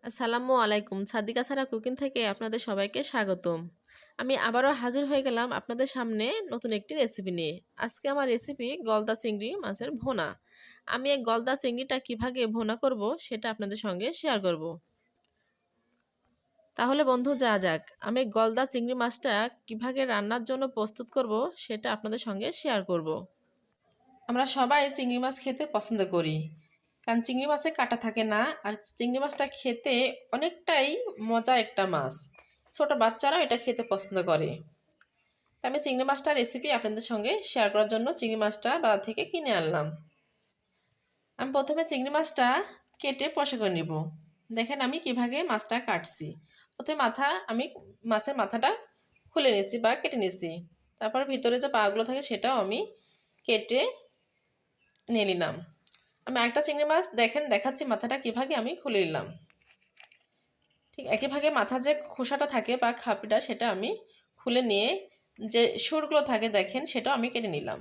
আসসালামু আলাইকুম। সাদিকা সারা কুকিং থেকে আপনাদের সবাইকে স্বাগতম। আমি আবারও হাজির হয়ে গেলাম আপনাদের সামনে নতুন একটি রেসিপি নিয়ে। আজকে আমার রেসিপি গলদা চিংড়ি মাছের ভুনা। আমি এই গলদা চিংড়িটা কিভাবে ভুনা করব সেটা আপনাদের সঙ্গে শেয়ার করব। তাহলে বন্ধু যাওয়া যাক। আমি গলদা চিংড়ি মাছটা কিভাবে রান্নার জন্য প্রস্তুত করব সেটা আপনাদের সঙ্গে শেয়ার করব। আমরা সবাই চিংড়ি মাছ খেতে পছন্দ করি, কারণ চিংড়ি মাছে কাঁটা থাকে না। আর চিংড়ি মাছটা খেতে অনেকটাই মজা একটা মাছ। ছোট বাচ্চারাও এটা খেতে পছন্দ করে। তো আমি চিংড়ি মাছটার রেসিপি আপনাদের সঙ্গে শেয়ার করার জন্য চিংড়ি মাছটা বাজার থেকে কিনে আনলাম। আমি প্রথমে চিংড়ি মাছটা কেটে পরিষ্কার করে নিব। দেখেন আমি কিভাবে মাছটা কাটছি। প্রথমে আমি মাছের মাথাটা খুলে নিয়েছি বা কেটে নিয়েছি। তারপর ভিতরে যে পাগুলো থাকে সেটাও আমি কেটে নিয়ে নিলাম। আমি একটা চিংড়ি মাছ দেখাচ্ছি মাথাটা কিভাবে আমি খুলে নিলাম। ঠিক একইভাবে মাথার যে খোসাটা থাকে বা খাপিটা সেটা আমি খুলে নিয়ে যে সুরগুলো থাকে দেখেন সেটাও আমি কেটে নিলাম।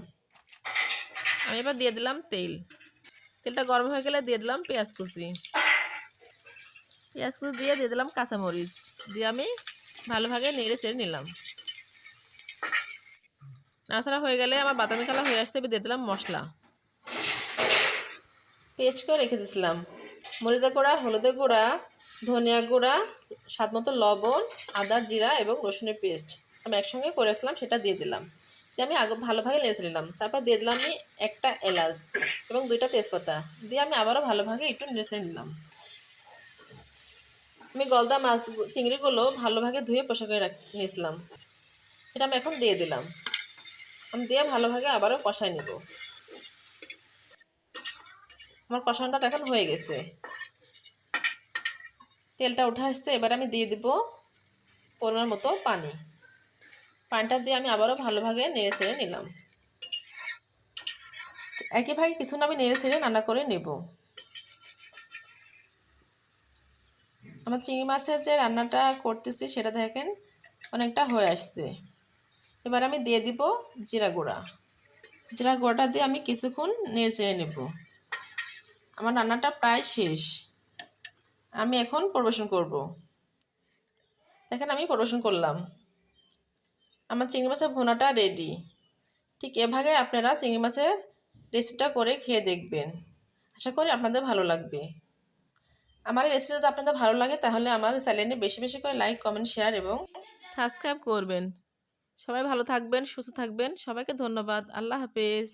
আমি এবার দিয়ে দিলাম তেলটা গরম হয়ে গেলে দিয়ে দিলাম পেঁয়াজ কুচি দিয়ে দিলাম কাঁচামরিচ দিয়ে আমি ভালোভাবে নেড়ে চেড়ে নিলাম। নাড়াচাড়া হয়ে গেলে আমার বাদামি কালার হয়ে আসতে দিয়ে দিলাম মশলা পেস্ট করে রেখে দিয়েছিলাম। মরিচের গুঁড়া, হলুদের গুঁড়া, ধনিয়া গুঁড়া, স্বাদ মতো লবণ, আদা, জিরা এবং রসুনের পেস্ট আমি একসঙ্গে করে আসলাম, সেটা দিয়ে দিলাম। দিয়ে আমি আগে ভালোভাবে নেড়ে নিলাম। তারপর দিয়ে দিলাম আমি একটা এলাচ এবং 2টা তেজপাতা দিয়ে আমি আবারও ভালোভাবে একটু নেড়ে নিলাম। আমি গলদা মাছ চিংড়িগুলো ভালোভাবে ধুয়ে পরিষ্কার করে নিয়েছিলাম, এটা আমি এখন দিয়ে দিলাম। আমি দিয়ে ভালোভাবে আবারও কষাই নেব। আমার কষানোটা এখন হয়ে গেছে, তেলটা উঠে আসছে। এবার আমি দিয়ে দিব পরিমাণ মতো পানিটা দিয়ে আমি আবারও ভালোভাবে নেড়ে চেড়ে নিলাম। একইভাবে কিছুক্ষণ আমি নেড়ে চেড়ে রান্না করে নেব। আমার চিংড়ি মাছের যে রান্নাটা করতেছি সেটা দেখেন অনেকটা হয়ে আসছে। এবার আমি দিয়ে দিব জিরা গুঁড়াটা দিয়ে আমি কিছুক্ষণ নেড়ে চেড়ে নেব। আমার রান্নাটা প্রায় শেষ, আমি এখন পরিবেশন করব। দেখেন আমি পরিবেশন করলাম, আমার চিংড়ি মাছের ভুনাটা রেডি। ঠিক এভাবে আপনারা চিংড়ি মাছের রেসিপিটা করে খেয়ে দেখবেন, আশা করি আপনাদের ভালো লাগবে। আমার এই রেসিপি যদি আপনাদের ভালো লাগে তাহলে আমার চ্যানেলে বেশি বেশি করে লাইক, কমেন্ট, শেয়ার এবং সাবস্ক্রাইব করবেন। সবাই ভালো থাকবেন, সুস্থ থাকবেন। সবাইকে ধন্যবাদ। আল্লাহ হাফেজ।